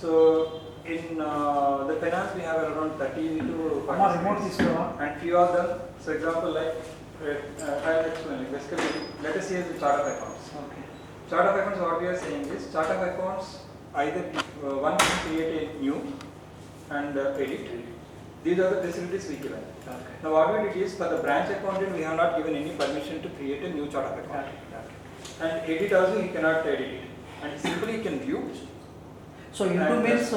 So in the finance we have around 30 to 40 and few of them, so example like I'll explain. Basically, let us see the chart of accounts. Okay. Chart of accounts, what we are saying is, chart of accounts either one can create a new and edit. These are the facilities we given. Okay. Now what we did is, for the branch accountant we have not given any permission to create a new chart of account. Okay. And edit also he cannot edit it. And simply he can view. So into means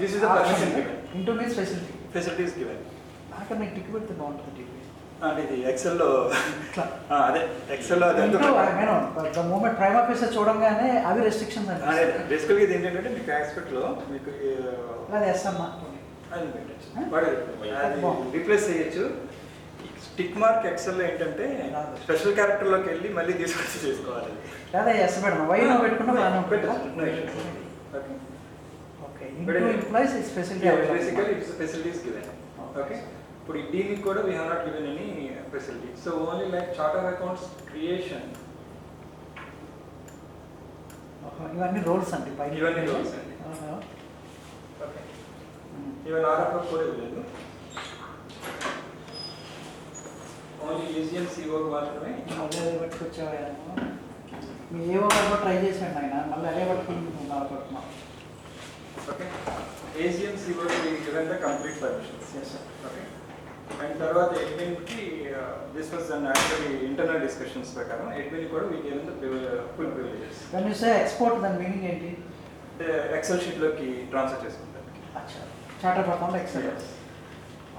this is the permission given. Into means facility. Facility is given. How can I tick with the bond to the TV? And the Excel Excel the moment prima facie చూడంగానే అవి restrictions అంటే బేసికల్గా ఇది ఏంటంటే మీకు ఆస్పెక్ట్లో మీకు అది ఎస్ఎమ్మా అది పెట్టచ్చు వాడు రీప్లేస్ చేయొచ్చు. టిక్ మార్క్ ఎక్సెల్లో ఏంటంటే స్పెషల్ క్యారెక్టర్లోకి వెళ్ళి మళ్ళీ తీసుకొచ్చి చేసుకోవాలి. లేదా ఎస్ మేడం వై నో పెట్టుకున్నా okay implies is facility basically it's facilities given. Okay, ఇప్పుడు దీనికి కూడా we have not given any facility. So only like chart of accounts creation, ఇవన్నీ రోల్స్ అండి. ఇవన్నీ రోల్స్ అండి. ఓకే, ఈవెన్ ఆర్ఎఫ్ కూడా ఇవ్వలేదు, ఓన్లీ ఈజీఎం సిఓకి మాత్రమే. మళ్ళీ అదే పట్టుకొచ్చేవాళ్ళము మీరు ఏవో ట్రై చేసాను ఆయన, మళ్ళీ అదే పట్టుకుని పడుతున్నాం. ఓకే, ఏజిఎం సిఓకి given the complete permissions. Okay, and తర్వాత అడ్మిన్కి this was an actually internal discussions ప్రకారం అడ్మిన్ కూడా we given the full privileges. When you say export దాని మీనింగ్ ఏంటి? అంటే ఎక్సెల్ షీట్లోకి ట్రాన్స్ఫర్ చేసుకుంటారు. అచ్చా, చార్టర్ ప్రకారం ఎక్సెల్.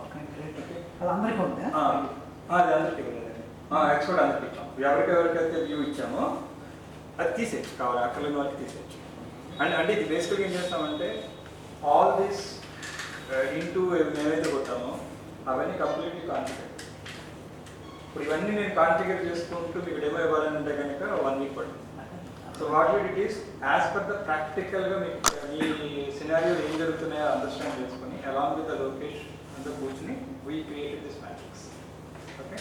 Okay, great. ఓకే, అది అందరికీ ఉందా? అది అందరికీ ఇవ్వలేదండి. ఎక్స్పోర్ట్ అందరికీ ఇచ్చాం. ఎవరికైతే వ్యూ ఇచ్చామో అది తీసేయచ్చు, కావాలి అక్కర్లేని వాళ్ళకి తీసేయచ్చు. అండ్ అంటే ఇది బేసికల్గా ఏం చేస్తామంటే ఆల్ దిస్ ఇంటూ ఏమైతే కొట్టామో అవన్నీ కంప్లీట్లీ కాన్ఫిగర్. ఇప్పుడు ఇవన్నీ నేను కాన్ఫిగర్ చేసుకుంటూ మీకు డెమో ఇవ్వాలంటే కనుక 1 వీక్ పడుతుంది. So what it is as per the ప్రాక్టికల్గా మీకు మీ సినారియోలు ఏం జరుగుతున్నాయో అండర్స్టాండ్ చేసుకుని అలాంగ్ విత్ ద లొకేషన్ అంతా కూర్చుని we created this matrix. Okay,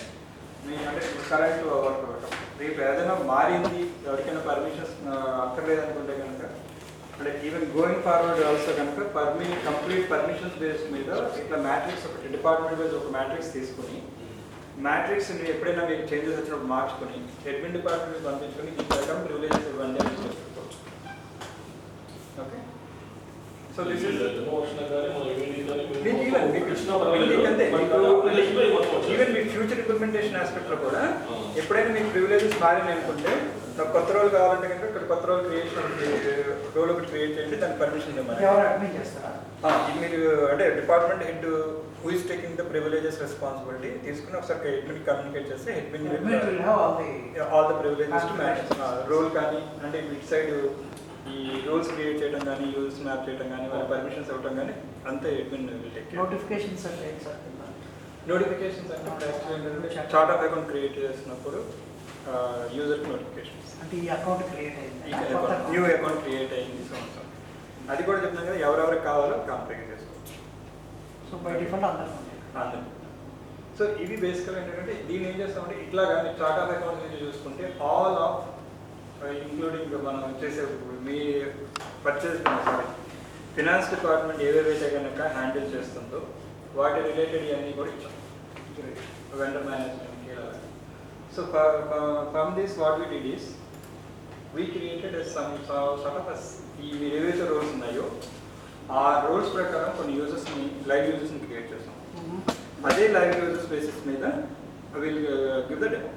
మీ అంటే కరెంట్ వర్క్ అవ్వటం రేపు ఏదైనా మారింది, ఎవరికైనా పర్మిషన్స్ అక్కర్లేదనుకుంటే కనుక, అంటే ఈవెన్ గోయింగ్ ఫార్వర్డ్ ఆల్సో కనుక కంప్లీట్ పర్మిషన్స్ బేస్ మీద ఇట్లా మ్యాట్రిక్స్ ఒకటి డిపార్ట్మెంట్ వైజ్ ఒక మ్యాట్రిక్స్ తీసుకుని మ్యాట్రిక్స్ని ఎప్పుడైనా మీకు చేంజెస్ వచ్చినప్పుడు మార్చుకొని అడ్మిన్ డిపార్ట్మెంట్ పంపించుకొని ఈ ప్రకారం ప్రివిలేజెస్ ఇవ్వండి అని చెప్పుకోవచ్చు. Okay, so this is even మీ ఫ్యూచర్ ఇంప్లిమెంటేషన్ ఆస్పెక్ట్లో కూడా ఎప్పుడైనా మీకు ప్రివిలేజెస్ మారినాయి అనుకుంటే, నాకు కొత్త రోల్ కావాలంటే కనుక ఇక్కడ కొత్త రోల్ రోల్ ఒకటి క్రియేట్ చేయండి, దానికి పర్మిషన్ ఇవ్వండి. ఇది మీరు అంటే department head who is taking the privileges responsibility తీసుకుని ఒకసారి హెడ్మిన్ కమ్యూనికేట్ చేస్తే admin all the privileges to match role కానీ, అంటే ఇట్ సైడ్ ఈ రూల్స్ క్రియేట్ చేయడం కానీ, యూజర్స్ మ్యాప్ చేయడం కానీ, వాళ్ళ పర్మిషన్స్ ఇవ్వడం కానీ అంతే admin will take care. Notifications అంటే నోటిఫికేషన్స్ అంటే చార్ట్ ఆఫ్ అకౌంట్ క్రియేట్ చేసినప్పుడు యూజర్కి నోటిఫికేషన్స్ అంటే ఈ అకౌంట్ క్రియేట్ అయింది, న్యూ అకౌంట్ క్రియేట్ అయింది, సో అది కూడా చెప్తాం కదా, ఎవరెవరికి కావాలో కాన్ఫిగర్ చేసుకోవచ్చు. సో బై డిఫాల్ట్ అందరూ. సో ఇవి బేసికల్ ఏంటంటే దీన్ని ఏం చేస్తామంటే ఇట్లాగా మీరు చార్ట్ ఆఫ్ అకౌంట్స్ నుంచి చూసుకుంటే ఆల్ ఆఫ్ ఇంక్లూడింగ్ మనం చేసే మీ పర్చేస్ ఫినాన్స్ డిపార్ట్మెంట్ ఏవేవైతే కనుక హ్యాండిల్ చేస్తుందో వాటి రిలేటెడ్ ఇవన్నీ కూడా ఇచ్చాం, వెండర్ మేనేజ్మెంట్ ఇలా. So from this what we did is we created some sort of ఈ మీరు ఏవైతే రోల్స్ ఉన్నాయో ఆ రోల్స్ ప్రకారం కొన్ని యూజర్స్ని లైవ్ యూజర్స్ని క్రియేట్ చేస్తాం. అదే లైవ్ యూజర్స్ బేసిస్ మీద will give the demo.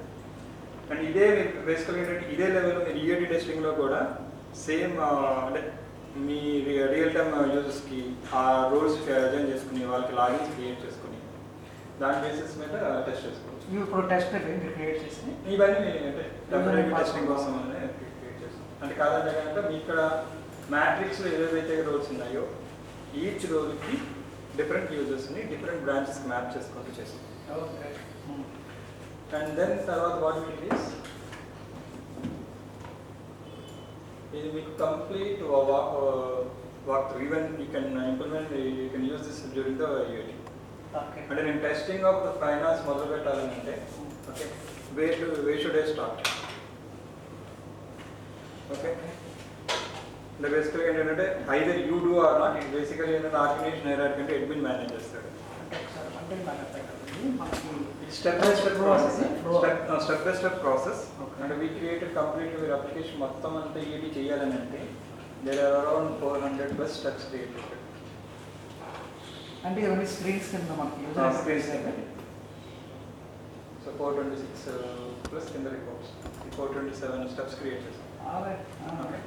And ఇదే బేసికల్గా ఏంటంటే ఇదే లెవెల్లో మీరు ఈఏడి టెస్టింగ్లో కూడా సేమ్ అంటే మీ రియల్ టైమ్ యూజర్స్కి ఆ రోల్స్ అజైన్ చేసుకుని వాళ్ళకి లాగిన్స్ క్రియేట్ చేసుకుని దాని బేసిస్ మీద టెస్ట్ చేసుకోవచ్చు. ఇప్పుడు టెస్ట్ క్రియేట్ చేసి ఇవన్నీ అంటే టెంపరీ టెస్టింగ్ కోసం క్రియేట్ చేస్తాం. అంటే కాదంటే కనుక మీ ఇక్కడ మ్యాట్రిక్స్లో ఏవేవైతే రోల్స్ ఉన్నాయో ఈచ్ రోల్కి డిఫరెంట్ యూజర్స్ని డిఫరెంట్ బ్రాంచెస్కి మ్యాప్ చేసుకుంటూ చేస్తాం. And then తర్వాత what we did is ఇది మీకు complete walk through. Even you can implement, you can use this during the UAT. Okay. అంటే నేను టెస్టింగ్ ఆఫ్ ద ఫైనాన్స్ మొదలు పెట్టాలంటే okay where should I start? Okay. అంటే బేసికల్గా ఏంటంటే either you do or not, ఇది బేసికలీ ఏంటంటే organization hierarchy అంటే అడ్మిన్ మేనేజ్ చేస్తాడు. అంటే నాకు అర్థం కాదు, మనకి step by step process, Flow. Step by step process. Okay. అంటే వీ క్రియేటెడ్ కంప్లీట్ మీరు అప్లికేషన్ మొత్తం అంతా ఏది చేయాలని అంటే there are around 400+ steps created. అంటే ఇవన్నీ స్క్రీన్స్ కింద మనకి స్క్రీన్స్ సో 426+ కింద రిపోర్ట్స్, 427 స్టెప్స్ క్రియేట్ చేస్తాం. ఓకే,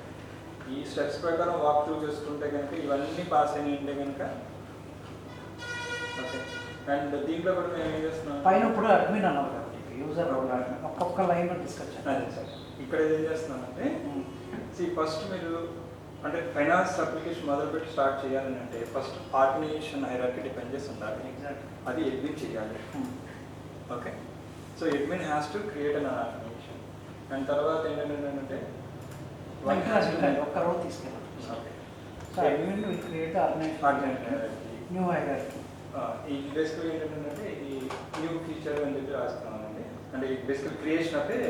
ఈ స్టెప్స్ ప్రకారం వాక్ త్రూ చేసుకుంటే కనుక ఇవన్నీ పాస్ అయినాయంటే కనుక ఓకే. అండ్ దీంట్లో కూడా మేము ఏం చేస్తున్నాం పైన ఇప్పుడు అడ్మిన్ అన్నారు కాబట్టి యూజర్ ఒక్కొక్క లైన్ డిస్కస్ అదే సార్, ఇక్కడ ఏం చేస్తున్నామంటే ఫస్ట్ మీరు అంటే ఫైనాన్స్ అప్లికేషన్ మొదలుపెట్టి స్టార్ట్ చేయాలని అంటే ఫస్ట్ ఆర్గనైజేషన్ హైరార్కీ డిపెండ్ చేసి ఉండాలి. ఎగ్జాక్ట్. అది అడ్మిన్ చేయాలి. Okay, so admin has to create an organization. And తర్వాత ఏంటంటే ఒక్క రో తీసుకెళ్ళాలి. Okay, so admin will create organization new hierarchy. ఈ బేసికల్ ఏంటంటే ఈ న్యూ ఫీచర్ అని చెప్పి రాస్తున్నామండి. అంటే ఈ basic creation of a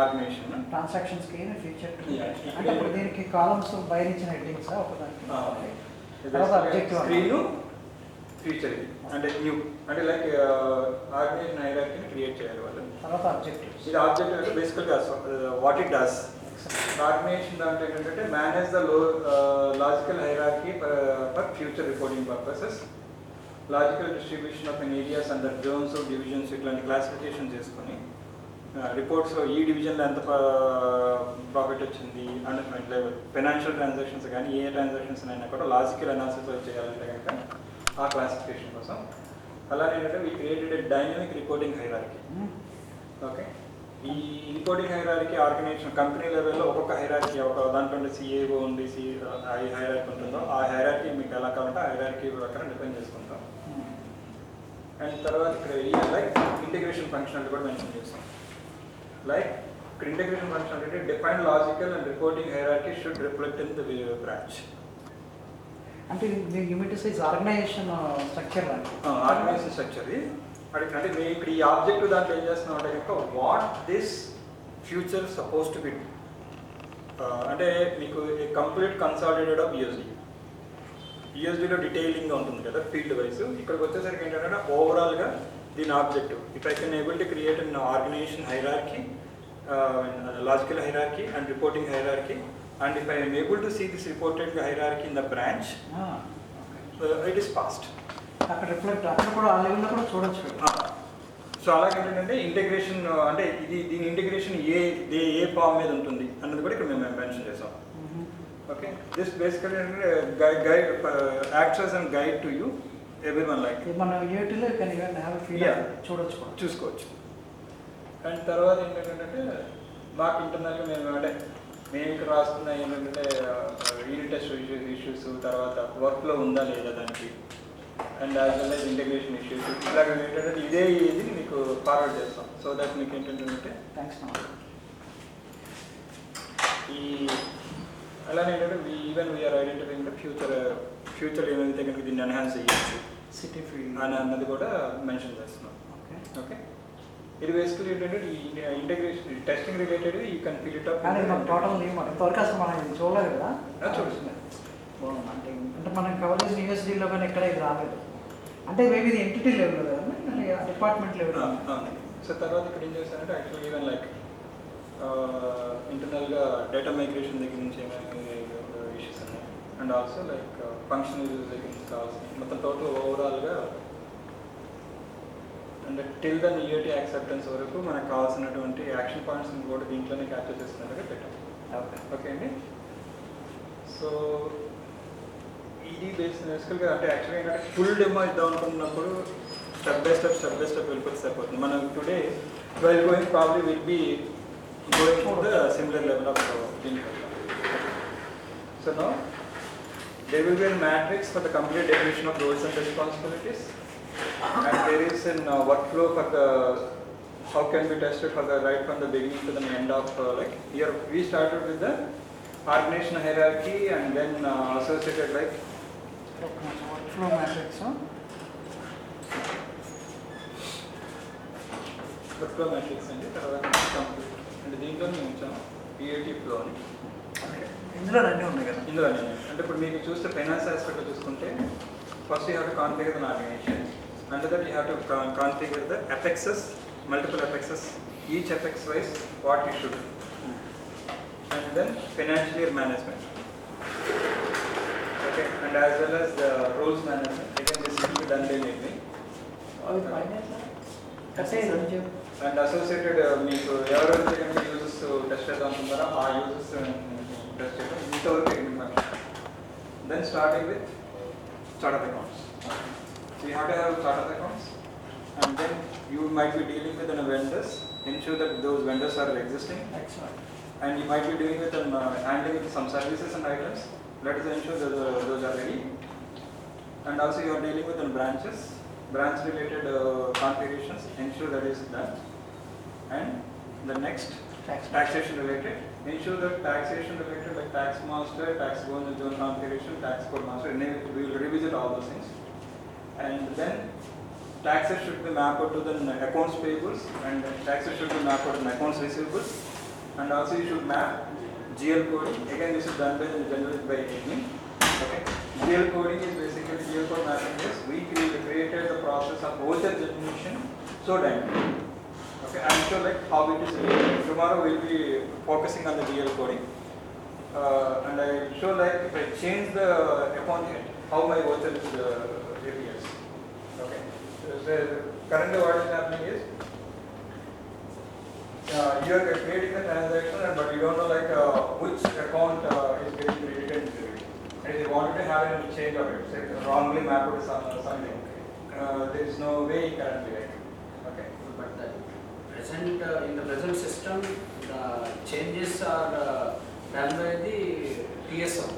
organization transactions కి ఫీచర్ Yeah. అంటే ఇప్పుడు దీనికి కాలమ్స్ బయట ఇచ్చిన హెడ్డింగ్స్ ఒకదానికి తర్వాత అబ్జెక్టివ్ స్క్రీన్ ఫీచర్ ఇది అంటే న్యూ అంటే లైక్ ఆర్గనైజేషన్ హైరార్కీని క్రియేట్ చేయాలి వాళ్ళు. తర్వాత అబ్జెక్టివ్స్. ఇది ఆబ్జెక్టివ్ అంటే బేసికల్గా వాట్ ఇట్ డస్. ఆర్గనైజేషన్ దాంట్లో ఏంటంటే manage the logical hierarchy for future reporting purposes, logical distribution of areas under Jones of divisions ఇట్లాంటి క్లాసిఫికేషన్ చేసుకొని రిపోర్ట్స్లో ఈ డివిజన్లో ఎంత ప్రాఫిట్ వచ్చింది అండ్ ఫైనాన్షియల్ ట్రాన్సాక్షన్స్ కానీ ఏ ట్రాన్సాక్షన్స్ అయినా కూడా లాజికల్ అనాలిసిస్ చేయాలంటే కనుక ఆ క్లాసిఫికేషన్ కోసం. అలానే ఏంటంటే we created a dynamic reporting hierarchy. Okay, ఈ రిపోర్టింగ్ హైరార్కీ ఆర్గనైజేషన్ కంపెనీ లెవెల్లో ఒక్కొక్క హైరార్కీ ఒక దాంట్లో సిఏఓ ఉంది, హైరార్కీ ఉంటుందో ఆ హైరార్కీ మీకు ఎలా కావాలంటే ఆ హైరార్కీ ప్రకారం డిఫైన్ చేసుకుంటాం. అండ్ తర్వాత ఇక్కడ లైక్ ఇంటిగ్రేషన్ ఫంక్షనాలిటీ కూడా మెన్షన్ చేస్తాం. లైక్ ఇక్కడ integration functionality define logical and reporting hierarchy should reflect in the branch. అంటే unit size organization structure organization structure అంటే మేము ఇక్కడ ఈ ఆబ్జెక్టివ్ దాంట్లో ఏం చేస్తున్నాం అంటే కనుక what this future suppose to be అంటే మీకు కంప్లీట్ కన్సాలిడేటెడ్ ఆఫ్ యూఎస్డీలో డీటెయిలింగ్గా ఉంటుంది కదా ఫీల్డ్ వైజ్. ఇక్కడికి వచ్చేసరికి ఏంటంటే ఓవరాల్గా దీని objective if I can able to create an organization hierarchy, logical hierarchy and reporting hierarchy, and if I am able to see this reported hierarchy in the branch, it is passed. అక్కడ reflect అక్కడ కూడా ఆ లెవెల్లో కూడా చూడొచ్చు. So అలాగేంటంటే integration అంటే దీని integration ఏ form మీద ఉంటుంది అన్నది కూడా ఇక్కడ మేము మెన్షన్ చేసాం. Okay, this basically guide acts as and guide to you everyone like మన యూటిలో కెన్ ఈవెన్ హ్యావ్ ఫీల్ చూడొచ్చు చూసుకోవచ్చు. అండ్ తర్వాత ఏంటంటే మాకు ఇంటర్నల్గా మేము ఇక్కడ రాస్తున్న ఏంటంటే యూనిట్ టెస్ట్ ఇష్యూస్, తర్వాత వర్క్లో ఉందా లేదా దానికి, and as well as integration issues ఇలాగ ఏంటంటే ఇది మీకు ఫార్వర్డ్ చేస్తాం. సో దట్ మీకు ఏంటంటే థ్యాంక్స్ ఈ అలానే ఏంటంటే ఈవెన్ వీఆర్ ఐడెంటిఫైయింగ్ ఫ్యూచర్ ఏమైతే కనుక దీన్ని ఎన్హాన్స్ చేయొచ్చు సిటీ ఫీల్డ్ అని అన్నది కూడా మెన్షన్ చేస్తున్నాం. ఓకే, ఇది బేసికలీ ఏంటంటే ఈ integration testing related you can fill it up. కానీ మనకు టోటల్ ఇంతవరకు అసలు మనం ఇది చూడలేదు కదా. చూడండి బాగుంది. అంటే మనం కవర్ చేసిన యూఎస్డీలో కానీ ఎక్కడ ఇది రాలేదు. అంటే మేబీ ఇది ఎంటిటీ లెవెల్ కదా, డిపార్ట్మెంట్ లెవెల్. సో తర్వాత ఇక్కడ ఏం చేస్తారంటే యాక్చువల్లీ ఈవెన్ లైక్ ఇంటర్నల్గా డేటా మైగ్రేషన్ దగ్గర నుంచి ఏమైనా ఇష్యూస్ ఉన్నాయి, and also like functional use దగ్గర నుంచి కావాల్సింది మొత్తం టోటల్ ఓవరాల్గా అంటే టిల్ ద ఈఏటీ యాక్సెప్టెన్స్ వరకు మనకు కావాల్సినటువంటి యాక్షన్ పాయింట్స్ని కూడా దీంట్లోనే క్యాప్చర్ చేస్తున్నట్టుగా పెట్టాం. ఓకే అండి, సో ఇది బేసికల్గా అంటే యాక్చువల్గా ఏంటంటే ఫుల్ డెమో ఇద్దాం అనుకున్నప్పుడు స్టెప్ బై స్టెప్ వెళ్ళిపోతే సరిపోతుంది. మనం today while going probably will be going to the similar level of దీనికి. So now there will be a matrix for the complete definition of roles and responsibilities, and there is a workflow for the how can be tested for the right from the beginning to the end of like here we started with the organizational hierarchy and then associated like flow matrix. Workflow matrix and తర్వాత complete అంటే దీంట్లో మేము ఇచ్చాము PAT flow అని. ఇందులో అన్నీ ఉన్నాయి కదా. ఇందులో అన్నీ అంటే ఇప్పుడు మీకు చూస్తే ఫైనాన్స్ ఆస్పెక్ట్లో చూసుకుంటే first you have to configure the organization. Under that you have to configure the FXs, multiple FXs, each FX wise what you should do. And then financial year management. Okay, and as well as the roles management. Again, this will be done by me. And associated మీకు ఎవరైతే కనుక uses test చేద్దాం అనుకుంటారో ఆ uses test చేయడం ఇంతవరకు technique. Then starting with chart of accounts. So you have to have chart of accounts, and then you might be dealing with vendors. Ensure that those vendors are existing. Excellent. And you might be dealing with handling with some services and items. Let us ensure that those are ready. And also you are dealing with branches, branch related configurations. Ensure that is done. And the next taxation related. Ensure that taxation related like tax master, tax zone configuration, tax code master. We will revisit all those things. And then taxes should be mapped out to the accounts payables, and taxes should be mapped out to the accounts receivables. And also you should map GL coding. Again, this is done by by me. Okay. GL coding is basically GL code mapping is we created the process of voucher generation so dynamic. Okay, I'm sure like how it is related. Tomorrow we'll be focusing on the GL coding. And I show like if I change the account head, how my voucher is appears. Okay. So currently what is happening is you are creating the transaction, but you don't know like which account is getting credited into it. And if you wanted to have a change of it, say wrongly mapped to something, there is no way currently like. Okay. But the present in the present system, the changes are done by the TSO.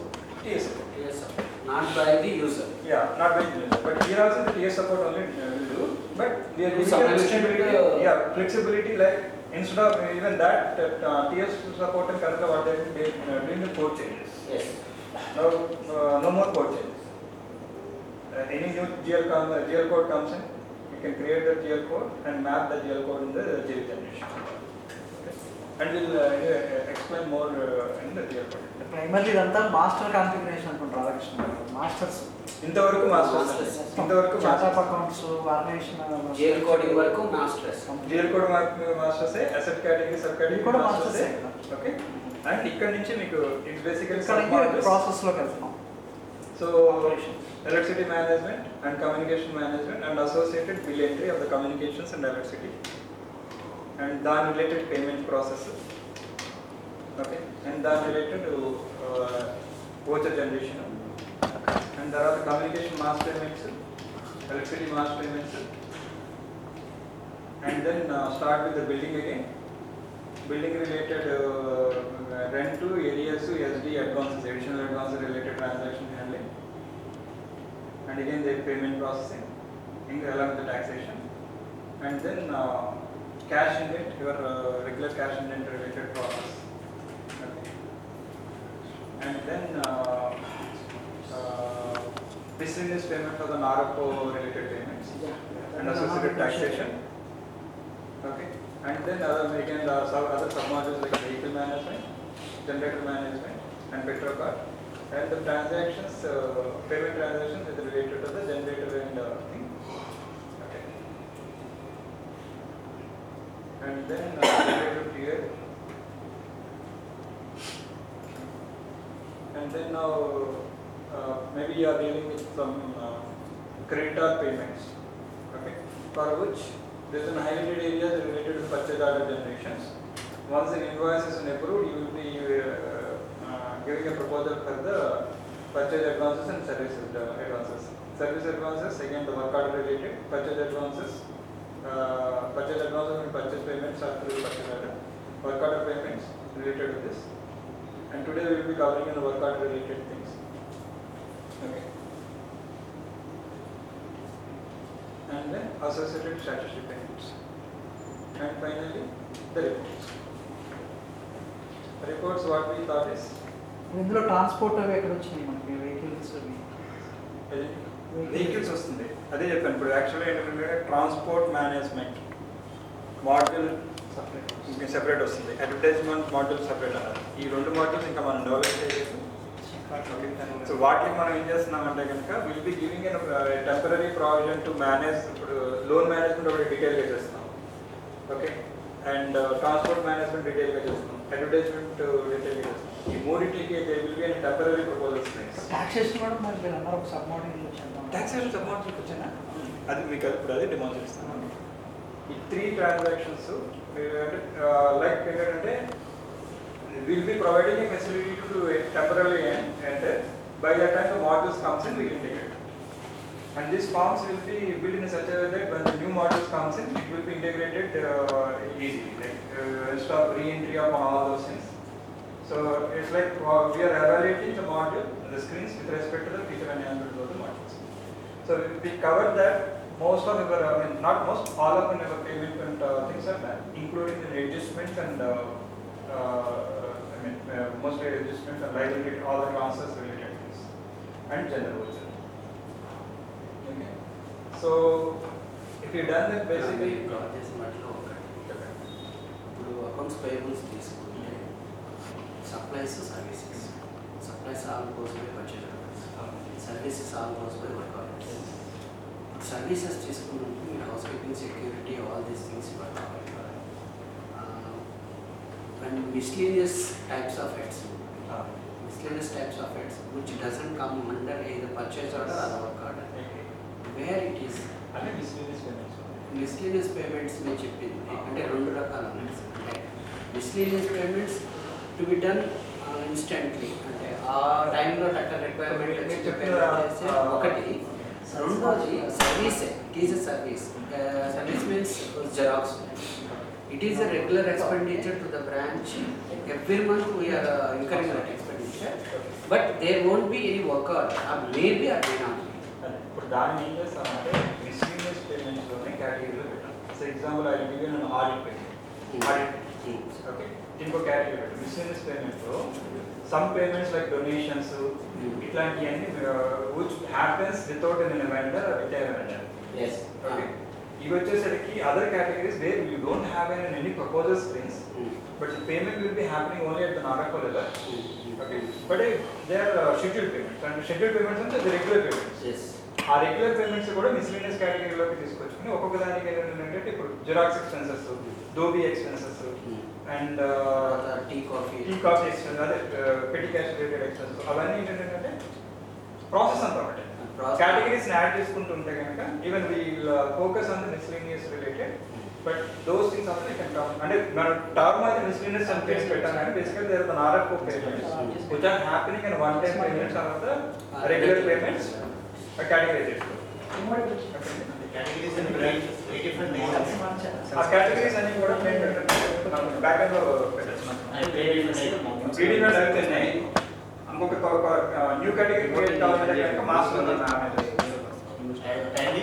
Not by the user. Yeah, not by the user. But here also the TS support only will do. But we are Some flexibility. Yeah, flexibility like instead of even that TS support and currently what they doing the code changes. Yes. Now no more code changes. Any new GL code comes in, you can create the GL code and map the GL code in the GL generation. Okay. And we'll explain more in the GL code. Primarily ఇదంతా master configuration అనుకుంటారు Radhakrishna masters. ఇంతవరకు masters. ఇంతవరకు chart of accounts organization GL coding వరకు masters. GL code masters, asset category sub category కూడా masters. Masters. Okay. And ఇక్కడ నుంచి మీకు it's basically process లోకి వెళ్తాం. So electricity management and communication management and associated bill entry of the communications and electricity and దాని related payment process. Okay. And దాని related voucher generation and తర్వాత communication mass payments, electricity mass payments, and then start with the building again. Building related rent to areas to SD advances, additional advances related transaction handling, and again the payment processing along with the taxation, and then cash indent, your regular cash indent related process, okay. And then business payment for the NARCO related payments and associated taxation, okay. And then again other sub-modules like vehicle management, generator management, and petrol car, and the transactions, payment transactions is related to the generator and thing. Okay. And then generator here, and then now maybe you are dealing with some creditor payments, okay, for which there is an highlighted areas related to purchase order generations. Once the invoice is approved, you will be giving a proposal for the purchase advances and service advances. Service advances, again the work order related. Purchase advances and purchase payments are through purchase order. Work order payments related to this. And today we will be covering the work order related things. Okay. And then associated statutory payments. And finally, the reports. Reports, what we thought is ఇందులో transport అవి ఎక్కడ వచ్చినాయి మనకి vehicles vehicles వస్తుంది. అదే చెప్పాను ఇప్పుడు యాక్చువల్గా ఏంటంటే ట్రాన్స్పోర్ట్ మేనేజ్మెంట్ మాడ్యూల్ సపరేట్ ఇంకా సెపరేట్ వస్తుంది. అడ్వర్టైజ్మెంట్ మాడ్యూల్ సెపరేట్ అన్నారు. ఈ 2 మాడ్యూల్స్ ఇంకా మనం డెవలప్ చేయలేదు. సో వాటికి మనం ఏం చేస్తున్నామంటే కనుక will be giving temporary provision to manage. ఇప్పుడు లోన్ మేనేజ్మెంట్ ఒకటి డీటెయిల్గా చేస్తున్నాం, ఓకే, అండ్ ట్రాన్స్పోర్ట్ మేనేజ్మెంట్ డీటెయిల్గా చేస్తున్నాం, అడ్వర్టైజ్మెంట్ డీటెయిల్గా చేస్తున్నాం. ఈ మూడింటికి will be temporary proposals. Taxation కూడా మరి మీరు అన్నారు ఒక సబ్ మోడల్ వచ్చాను. టాక్సేషన్ సబ్ మోడల్కి వచ్చానా, అది మీకు ఇప్పుడు అదే డెమోన్ చేస్తాను. ఈ 3 transactions like ఏంటంటే will be providing a facility to temporarily enter. By the time the modules comes in, we will integrate. And these forms will be built in such a way that when the new modules comes in, it will be integrated easily. Like instead of re-entry upon all those things. So it's like we are evaluating the module, the screens with respect to the feature enhancement of the modules. So we covered that. Most of our, I mean, not most, all of our payment things are done, including the adjustments and mostly adjustments and liability, all the transfers related things, and general voucher. Okay. So if you done that, basically, accounts payables తీసుకుంటే supplies services. Supplies all goes by purchase orders. Services all goes by work orders. Services తీసుకున్నప్పుడు మీరు housekeeping, security, all these things ఇవ్వాలి. And miscellaneous types of heads which doesn't come under either purchase order or work order. Where it is అంటే miscellaneous payments నేను చెప్పింది అంటే 2 రకాలు ఉన్నాయి. అంటే miscellaneous payments to be done instantly, అంటే ఆ టైంలో టక్కర్ రిక్వైర్మెంట్ చేసే ఒకటి. రెండోది service. It is a service. Service means xerox. It is a regular expenditure to the branch. Every month we are incurring that expenditure, but there won't be any work order, or maybe or may not be. ఇప్పుడు దాన్ని ఏం చేస్తామంటే miscellaneous పేమెంట్స్లోనే కేటగిరీలో పెట్టాం. For example I give you an audit payment. Okay, ఇంకో category పెట్టాం. Miscellaneous పేమెంట్లో సమ్ పేమెంట్స్ లైక్ డొనేషన్స్ ఇట్లాంటివన్నీ which happens without an vendor or with a vendor. Yes. Okay. ఇవి వచ్చేసరికి other categories where you don't have any proposal screens, but the payment will be happening only at the normal level. Okay, but they are schedule payments. And schedule payments అంటే the regular payments. ఆ regular payments కూడా miscellaneous కేటగిరీలోకి తీసుకొచ్చుకుని ఒక్కొక్క దానికి ఏంటంటే ఇప్పుడు xerox expenses, dhobi expenses, and tea coffee expenses, అదే పెట్టి క్యాష్ రిలేటెడ్ ఎక్స్పెన్సెస్, అవన్నీ ఏంటంటే ప్రాసెస్ అంతా ఒకటి. Categories add చేసుకుంటుంటే కనుక even we'll focus on the miscellaneous related, but those things also can come. అంటే మనం టర్మ్ అయితే మిస్లీనియస్ అని పేరు పెట్టాం కానీ basically there are RFO payments which are happening and one time payments are the regular payments category చేసుకో. ఆ categories అన్ని కూడా బ్యాక్ ఎండ్ లో పెట్టేస్తున్నాం. ఇంకొక న్యూ కేటగిరీ క్రియేట్ కావాలంటే కనుక మాస్టర్ దట్ కెన్ బి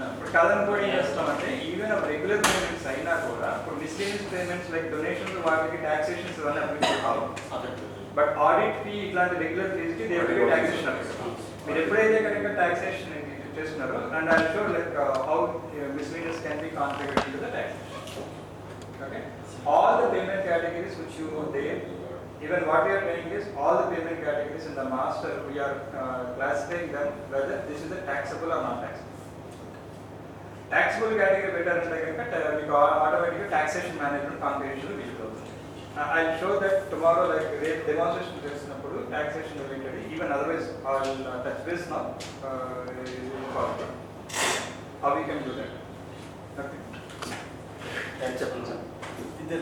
ఇప్పుడు కాదని కూడా ఏం చేస్తామంటే ఈవెన్ రెగ్యులర్ పేమెంట్స్ అయినా కూడా ఇప్పుడు మిస్లీనియస్ పేమెంట్స్ లైక్ డొనేషన్స్ వాటికి టాక్సేషన్స్ ఇవన్నీ అప్లికేషన్ కావు. బట్ ఆడిట్ ఫీ ఇట్లాంటి రెగ్యులర్ ఫీజ్కి దేవుడికి టాక్సేషన్ అప్లికేషన్. మీరు ఎప్పుడైతే కనుక టాక్సేషన్ చేస్తున్నారో and I show like how miscellaneous can be configured to the taxation. Okay, all the payment categories which you there, even what we are doing is all the payment categories in the master we are classifying them whether this is a taxable or non taxable. Taxable category better అంటే కనుక మీకు ఆటోమేటిక్గా taxation management configuration will go. I'll show that tomorrow, like demonstration చేసినప్పుడు taxation related, even otherwise I'll touch base now how we can do that. Okay. చెప్పండి sir. ఇదే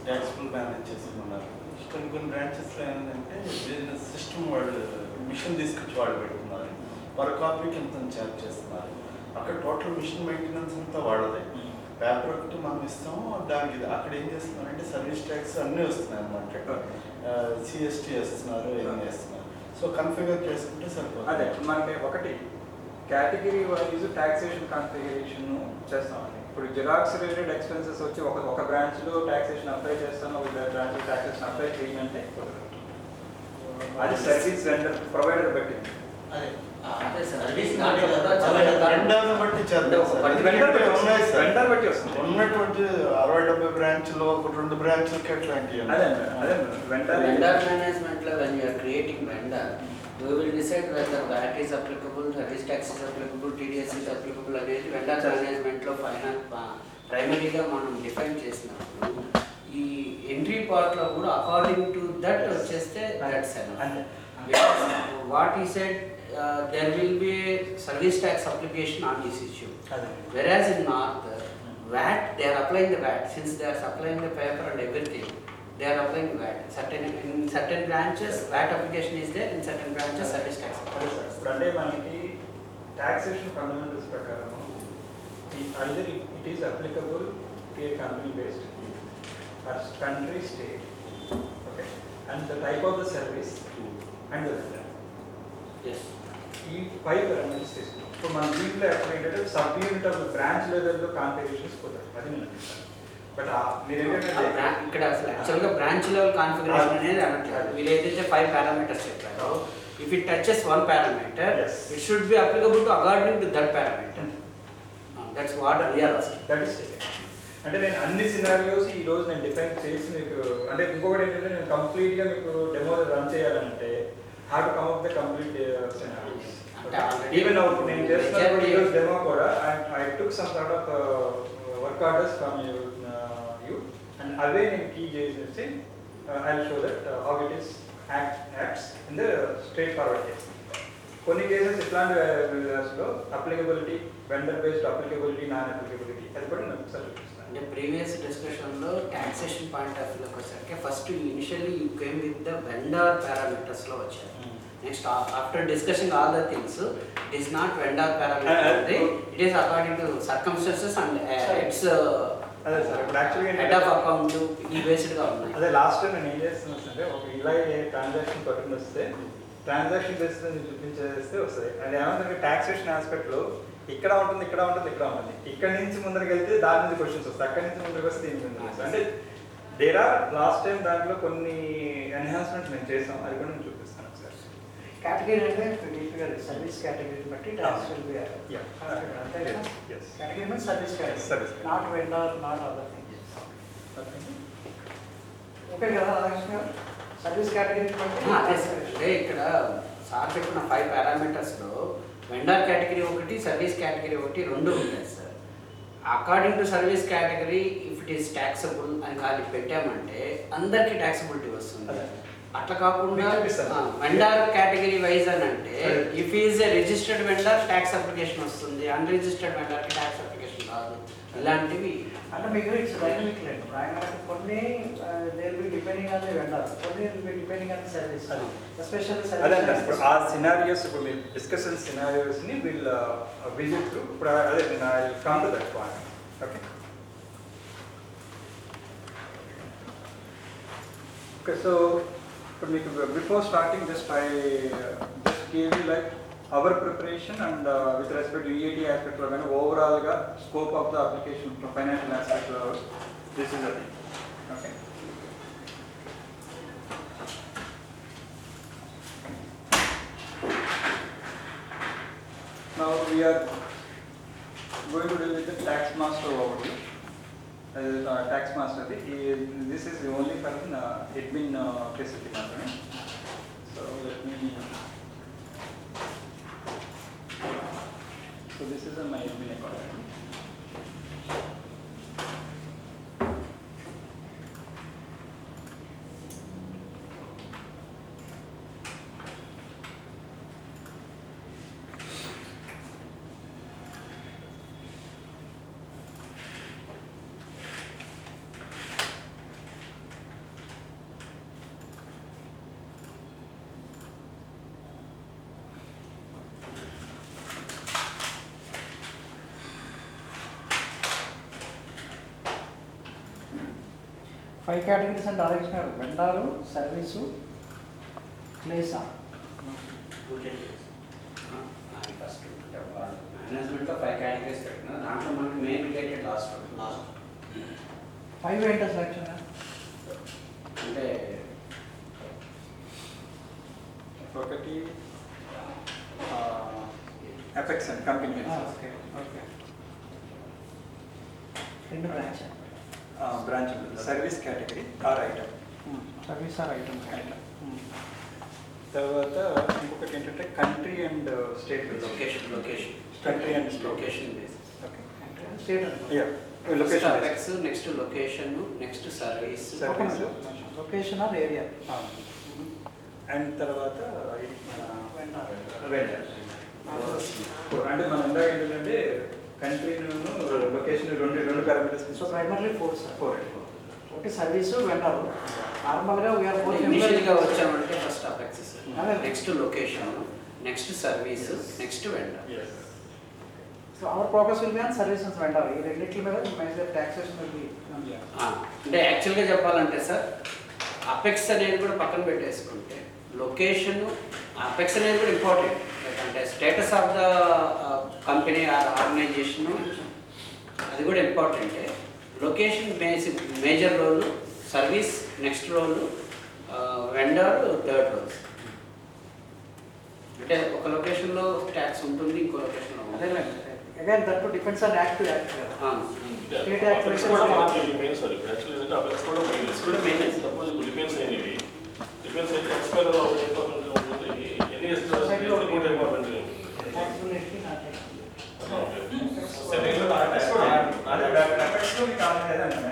taxable manage చేస్తున్నారు. కొన్ని బ్రాంచెస్లో ఏంటంటే బిజినెస్ సిస్టమ్ వాళ్ళు మిషన్ తీసుకొచ్చి వాళ్ళు పెడుతున్నారు. పర్ కాపీకి ఎంత ఛార్జ్ చేస్తున్నారు. అక్కడ టోటల్ మిషన్ మెయింటెనెన్స్ అంతా వాళ్ళదే. పేపర్ ఒకటి మనం ఇస్తాము దానికి. అక్కడ ఏం చేస్తున్నారంటే సర్వీస్ ట్యాక్స్ అన్నీ వస్తున్నాయి అన్నమాట. సిఎస్టీ వేస్తున్నారు, ఏం చేస్తున్నారు. సో కన్ఫిగర్ చేసుకుంటే సరిపోతుంది. అదే మనకి ఒకటి కేటగిరీ వైజ్ టాక్సేషన్ కాన్ఫిగరేషన్ చేస్తామండి. ఇప్పుడు జిరాక్స్ రిలేటెడ్ ఎక్స్పెన్సెస్ వచ్చి ఒక బ్రాంచ్లో టాక్సేషన్ అప్లై చేస్తాను, ఒక బ్రాంచ్లో టాక్సేషన్ అప్లై చేయాలంటే అది సర్వీస్ వెండర్ ప్రొవైడర్ బట్టి. అదే అదే సార్ సర్వీస్ దాంట్లో కూడా చాలా వెండర్ని బట్టి చేద్దాం సార్. వెండర్ ఎందుకంటే ఉన్నాయి సార్. వెండర్ బట్టి వస్తుంది. ఉన్నటువంటి 60-70 బ్రాంచ్లో ఒక 2 బ్రాంచ్లకి అట్లాంటివి అదే అదే వెండర్ vendor management లో when you are creating vendor, we will decide whether VAT is applicable, service tax is applicable, TDS is applicable అనేది vendor management లో ప్రైమరీగా మనం డిఫైన్ చేసినప్పుడు ఈ ఎంట్రీ పార్ట్ లో కూడా అకార్డింగ్ టు దట్ వచ్చేస్తే దట్స్ వాట్ ఈ said there will be a service tax application on this issue. Whereas in North, VAT, they are applying the VAT. Since they are supplying the paper and everything, they are applying VAT. In certain branches, VAT application is there. In certain branches, service tax. ఇప్పుడు అంటే మనకి taxation fundamentals ప్రకారం either it is applicable to a company based or country state, okay, and the type of the service and the vendor. Yes. ఈ 5 parameters తీసుకుంటాం. ఇప్పుడు మన దీంట్లో ఎక్కడ ఏంటంటే సబ్ యూనిట్ ఆఫ్ బ్రాంచ్ లెవెల్లో కాన్ఫిగరేషన్స్ పోతాయి. అది నేను అంటాను. బట్ మీరు ఏంటంటే ఇక్కడ అసలు యాక్చువల్గా బ్రాంచ్ లెవెల్ కాన్ఫిగరేషన్ అనేది అనట్లేదు. వీళ్ళు ఏదైతే 5 పారామీటర్స్ చెప్పారో, if it touches 1 parameter, it should be applicable to according to that parameter. That's what we are asking. That is అంటే నేను అన్ని సినారియోస్ ఈ రోజు నేను డిఫైన్ చేసి మీకు అంటే ఇంకొకటి ఏంటంటే నేను కంప్లీట్గా మీకు డెమో రన్ చేయాలంటే how to come up with the complete scenarios. Even now, నేను చేస్తున్న ఈరోజు డెమో కూడా I took some sort of work orders from you and అవే నేను కీ చేసేసి I'll show that how it is acts in the straightforward case. కొన్ని cases ఇట్లాంటి లో applicability, vendor based applicability, non applicability అది కూడా నేను చూపిస్తాను. అంటే ప్రీవియస్ డిస్కషన్లో టాక్సేషన్ పాయింట్ ఆఫ్ వ్యూలోకి వచ్చేసరికి first initially you came with the vendor పారామీటర్స్లో వచ్చారు. Next after discussing all the things, it is not vendor parameter, it is according to circumstances and it's అదే సార్ ఇప్పుడు యాక్చువల్గా హెడ్ ఆఫ్ అకౌంట్ ఈ బేస్డ్గా ఉన్నాయి. అదే లాస్ట్ టైం నేను ఏం చేస్తున్నాను అంటే ఒక ఇలా ట్రాన్సాక్షన్ పట్టుకుని వస్తే ట్రాన్సాక్షన్ బేస్డ్ నేను చూపించేస్తే వస్తుంది. అది ఏమంటే టాక్సేషన్ ఆస్పెక్ట్లో ఇక్కడ ఉంటుంది, ఇక్కడ ఉంటుంది, ఇక్కడ ఉంటుంది. ఇక్కడ నుంచి ముందరికి వెళ్తే దాని నుంచి క్వశ్చన్స్ వస్తాయి, అక్కడి నుంచి ముందరికి వస్తే దీని ముందు వస్తాయి. అంటే దేర్ ఆర్ లాస్ట్ టైం దాంట్లో కొన్ని ఎన్హాన్స్మెంట్స్ మేము చేసాం, అది కూడా నేను చూపిస్తాను సార్. కేటగిరీ అంటే డీప్గా సర్వీస్ కేటగిరీని బట్టి tax will be category means service category, not vendor, not other things. Okay కదా రాధాకృష్ణ గారు? సర్వీస్ కేటగిరీ అదే సార్, అంటే ఇక్కడ సార్ చెప్పిన 5 పారామీటర్స్లో వెండర్ కేటగిరీ ఒకటి, సర్వీస్ కేటగిరీ ఒకటి, 2 ఉంటాయి sir. According to service category if it is taxable అని కానీ పెట్టామంటే అందరికీ ట్యాక్సబిలిటీ వస్తుంది. అట్లా కాకుండా వెండర్ కేటగిరీ వైజ్ అని అంటే if is a registered vendor tax application వస్తుంది, అన్రిజిస్టర్డ్ వెండర్కి ట్యాక్స్ అప్లికేషన్ రాదు. ఇలాంటివి అంటే మీకు ఇట్స్ డైనమిక్ లేదు. కొన్ని they will be depending on the vendor, కొన్ని will be depending on the service. Especially service ఆ సినారియోస్ ఇప్పుడు మీరు డిస్కషన్ సినారియోస్ని వీల్ విజిట్ త్రూ. ఇప్పుడు అదే come to that point. Okay okay so ఇప్పుడు మీకు before starting just I just give you like our preparation and with respect EAT ఆస్పెక్ట్లో కానీ ఓవరాల్గా scope of the application financial ఆస్పెక్ట్లో దిస్ ఇస్ అది. Okay now we are going to deal with the tax master overview. Tax master, this is only for admin facility. So let me. So this is my admin account. Five categories అంటే ఆలోచించారు: వెండారు, service, ప్లేసా. First మేనేజ్మెంట్లో 5 categories పెట్టిన దాంట్లో మనకి main related last 5 ఏంటో selection అంటే ఒకటి apex and company okay okay రెండు branch branch service category or item. Service or item తర్వాత ఇంకొకటి ఏంటంటే country and state location country and location base. Okay state location location apex, next location, next service. Location or area and తర్వాత ఇది vendor. అంటే మనం ఇందాక ఏంటంటే కంట్రీను లొకేషన్ రెండు parameters. So primarily four sir. Four ఒకటి సర్వీసు వెండర్. నార్మల్గా వీఆర్ ఇనిషియల్గా వచ్చామంటే ఫస్ట్ అపెక్స్, అదే. Next location, next service, next vendor. So our focus will be on services vendor. ఈ రెండింటి మీద మేజర్ ట్యాక్సేషన్ విల్ బి. అంటే యాక్చువల్గా చెప్పాలంటే సార్, అపెక్స్ అనేది కూడా పక్కన పెట్టేసుకుంటే లొకేషన్, అపెక్స్ అనేది కూడా ఇంపార్టెంట్. అంటే status of the company or organization అది కూడా ఇంపార్టెంటే. Location major role, service next role, vendor third role. అంటే ఒక లొకేషన్లో ట్యాక్స్ ఉంటుంది, ఇంకో లొకేషన్లో అదే again that depends on act to act. State act Apex కూడా మనకి మెయిన్ సార్. ఇప్పుడు యాక్చువల్లీ ఏంటంటే Apex కూడా మెయిన్. సపోజ్ ఇప్పుడు డిఫెన్స్ అయినవి, డిఫెన్స్ అయితే ఎక్స్పైర్ డిపార్ట్మెంట్ ఉంటుంది, ఎన్ని డిపార్ట్మెంట్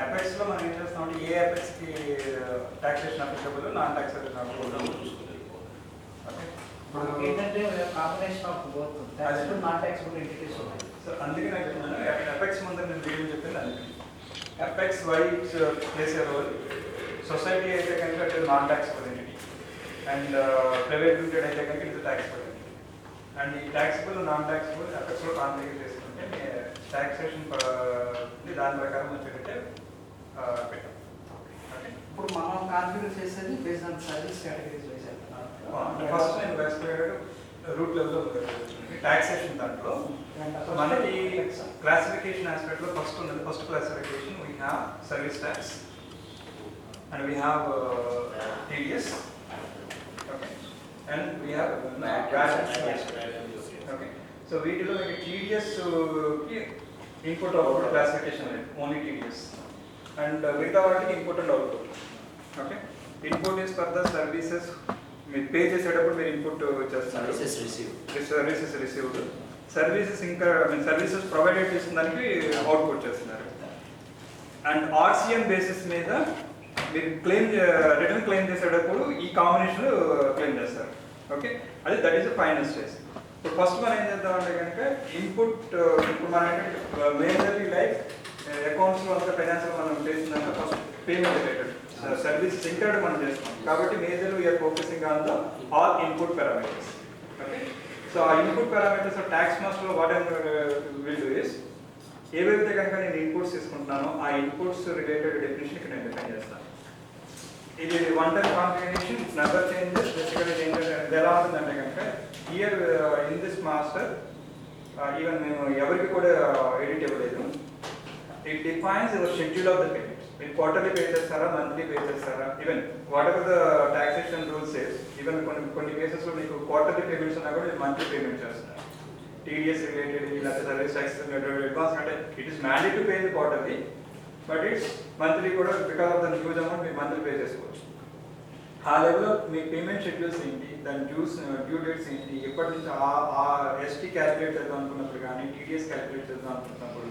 అపెక్స్లో మనం ఏం చేస్తామంటే ఏ అపెక్స్కి taxation applicable, non taxation applicable. ఏంటంటే combination of both taxable non taxable entities ఉన్నాయి. సో అందుకే నాకు చెప్తున్నాను అపెక్స్ ముందు నేను ఏం చెప్పింది అందుకే. Apex why place a role. Society అయితే కనుక it is non taxable entity and private limited అయితే కనుక it is taxable entity. And ఈ ట్యాక్సబుల్ నాన్ ట్యాక్సబుల్ అపెక్స్లో కాన్ఫిగర్ చేసుకుంటే ట్యాక్సేషన్ దాని ప్రకారం వచ్చేటట్టే పెట్టాం. ఇప్పుడు మనం కాన్ఫిగర్ చేసేది based on service categories wise వెళ్తున్నాం. ఫస్ట్ నేను ఎక్స్ప్లెయిన్ రూట్ లెవెల్లో ట్యాక్సేషన్ దాంట్లో మనకి క్లాసిఫికేషన్ ఆస్పెక్ట్లో ఫస్ట్ ఉన్నది. First classification we have service tax and we have TDS, okay, and we have okay. So వీటిలో మీకు TDSకి ఇన్పుట్ అవుట్పుట్ క్లాసిఫికేషన్ లేదు, ఓన్లీ TDS. అండ్ మిగతా వాటికి input and output. Okay, input is for the services. మీరు pay చేసేటప్పుడు మీరు input చేస్తున్నారు, services received. Services ఇంకా సర్వీసెస్ ప్రొవైడెడ్ చేసిన దానికి అవుట్పుట్ చేస్తున్నారు. అండ్ RCM బేసిస్ మీద మీరు రిటర్న్ క్లెయిమ్ చేసేటప్పుడు ఈ కాంబినేషన్ క్లెయిమ్ చేస్తారు. ఓకే, అది that is the final stage. ఇప్పుడు ఫస్ట్ మనం ఏం చేద్దామంటే కనుక ఇన్పుట్, ఇప్పుడు మనం ఏంటంటే మేజర్లీ లైక్ అకౌంట్స్లో అంతా ఫైనాన్స్లో మనం చేసిందంటే ఫస్ట్ పేమెంట్ రిలేటెడ్ సర్వీసెస్ ఇంకా మనం చేస్తాం కాబట్టి major we're focusing on the all input parameters. Okay, so ఆ ఇన్పుట్ పారామీటర్స్ ట్యాక్స్ మాస్టర్లో what I will do is ఏవైతే కనుక నేను ఇన్పుట్స్ తీసుకుంటున్నానో ఆ ఇన్పుట్స్ రిలేటెడ్ డెఫినేషన్ ఇక్కడ నేను డిఫైన్ చేస్తాను. ఇది one time configuration, never changes. Basically ఏంటంటే ఎలా ఉంటుందంటే కనుక here in this master even మేము ఎవరికి కూడా ఎడిట్ ఇవ్వలేదు. It defines your schedule of the payments. మీరు క్వార్టర్లీ పే చేస్తారా, మంత్లీ పే చేస్తారా, even what ever the taxation rules says. Even కొన్ని కేసెస్లో మీకు క్వార్టర్లీ పేమెంట్స్ ఉన్నా కూడా మీరు మంత్లీ పేమెంట్ చేస్తున్నారు. TDS రిలేటెడ్ లేకపోతే సర్వీస్ ట్యాక్స్ రిలేటెడ్ అడ్వాన్స్ అంటే it is mandatory to pay the quarterly, but it's monthly కూడా because of the huge amount మీరు మంత్లీ పే చేసుకోవచ్చు. ఆ లెవెల్లో మీ పేమెంట్ షెడ్యూల్స్ ఏంటి, దాని డ్యూ డేట్స్ ఏంటి, ఎప్పటి నుంచి ఆ ST క్యాలిక్యులేట్ చేద్దాం అనుకున్నప్పుడు కానీ TDS క్యాలిక్యులేట్ చేద్దాం అనుకున్నప్పుడు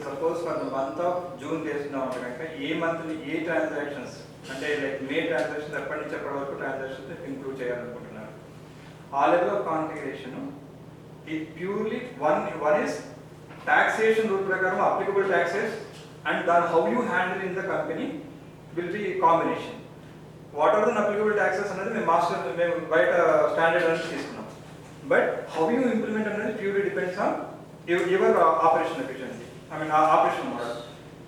suppose for the month of June చేస్తున్నాం అంటే కనుక ఏ మంత్ని ఏ ట్రాన్సాక్షన్స్ అంటే లైక్ మే ట్రాన్సాక్షన్స్ ఎప్పటి నుంచి ఎప్పటి వరకు ట్రాన్సాక్షన్స్ ఇంక్లూడ్ చేయాలనుకుంటున్నారు. ఆ level of configuration it purely one is taxation rule prakaram applicable taxes and then how you handle in the company will be combination. What are the applicable taxes anadi me master me bite standard ani తీసుకున్నాం, but how you implement anadi purely depends on your operation efficiency, I mean operation model.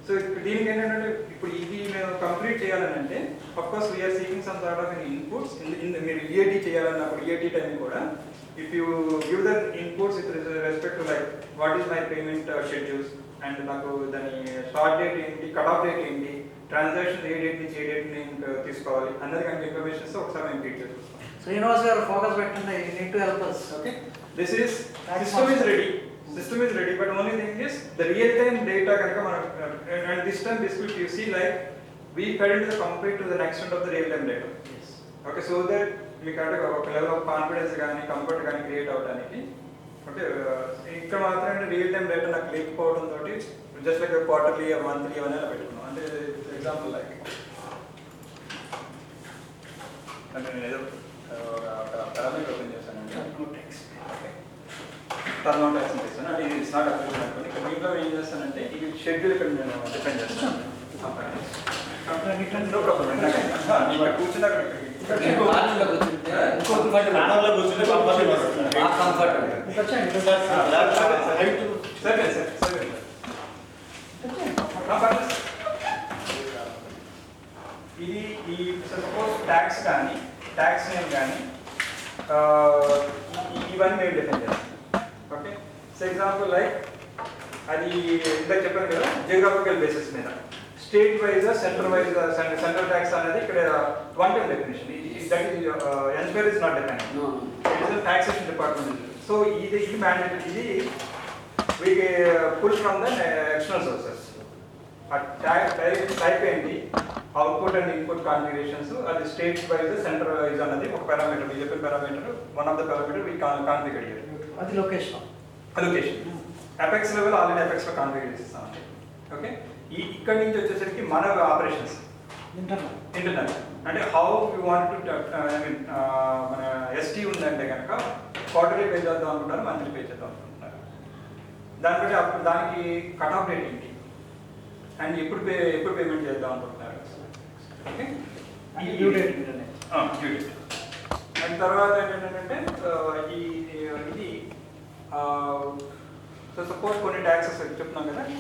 So దీనికి ఏంటంటే ఇప్పుడు ఇది మేము complete చేయాలంటే of course we are seeking some sort of inputs in మీరు EAD చేయాలన్నప్పుడు EAD time కూడా if you give the inputs with respect to like what is my payment schedules and నాకు దాని స్టార్ట్ డేట్ ఏంటి, cut off date ఏంటి, transaction ఏ date నుంచి ఏ date నేను తీసుకోవాలి అన్నది కనుక ఇన్ఫర్మేషన్స్ ఒకసారి మేము ఫీడ్ చేస్తాం. శ్రీనివాస్ గారు ఫోకస్ పెట్టండి, you need to help us. Okay, this is system is ready. System is ready, but only thing is the real time data kanaka mana and this time this will you see like we fed into the complete to the extent of the real time data. Yes. Okay, so that we kind of ఒక level of confidence గానీ comfort గానీ create అవడానికి okay ఇక్కడ మాత్రమే real time data నాకు లేకపోవడం తోటి just like quarterly monthly అవన్నీ అలా పెట్టుకున్నాం. అంటే ఎగ్జాంపుల్ లైక్ అంటే నేను ఏదో పారామీటర్ ఓపెన్ చేశానండి, టర్న్ ట్యాక్స్ చేస్తాను అంటే ఇది ఇట్స్ నాట్ అప్లికబుల్ అనుకోండి. ఇక్కడ దీంట్లో ఏం చేస్తానంటే ఇది షెడ్యూల్ ఇక్కడ నేను డిపెండ్ చేస్తాను. నో ప్రాబ్లం అండి, ఇక్కడ కూర్చున్నా కార్నర్లో కూర్చుంటే ప్రాణంలో కూర్చుంటే కంపల్సరీ వస్తుంది. ఆ కంఫర్ట్ ఉంటుంది. కూర్చోండి. సరే సార్ సరే ఇది ఈ సపోజ్ ట్యాక్స్ కానీ ట్యాక్స్ నేమ్ కానీ ఇవన్నీ మేము డిఫైన్ చేస్తాం. ఓకే, సో ఎగ్జాంపుల్ లైక్ అది ఇందాక చెప్పాను కదా జియోగ్రాఫికల్ బేసిస్ మీద state wise central wise central tax అనేది ఇక్కడ one time definition. That is inspire is not define, it is taxation department. So ఇది ఈ మ్యాండేట్ ఇది we pull from the external sources. Type ఏంటి, అవుట్పుట్ అండ్ ఇన్పుట్ కాన్ఫిగరేషన్స్, అది state wise center wise అన్నది ఒక parameter. మీరు చెప్పిన parameter one of the parameter we configure here. అది location. Allocation apex level already అపెక్స్లో కాన్ఫిగర్ చేస్తామండి. ఓకే, ఇక్కడి నుంచి వచ్చేసరికి మన ఆపరేషన్స్ ఇంటర్నల్ అంటే how you want to I mean మన ఎస్టీ ఉందంటే కనుక క్వార్టర్లీ పే చేద్దాం అనుకుంటారు, మంత్లీ పే చేద్దాం అనుకుంటున్నారు. దాన్ని బట్టి అప్పుడు దానికి కట్ ఆఫ్ డేట్ ఏంటి అండ్ ఎప్పుడు పేమెంట్ చేద్దాం అనుకుంటున్నారు. Okay, due date due date. And తర్వాత ఏంటంటే ఇది సో సపోజ్ కొన్ని ట్యాక్సెస్ చెప్తున్నాం కదా.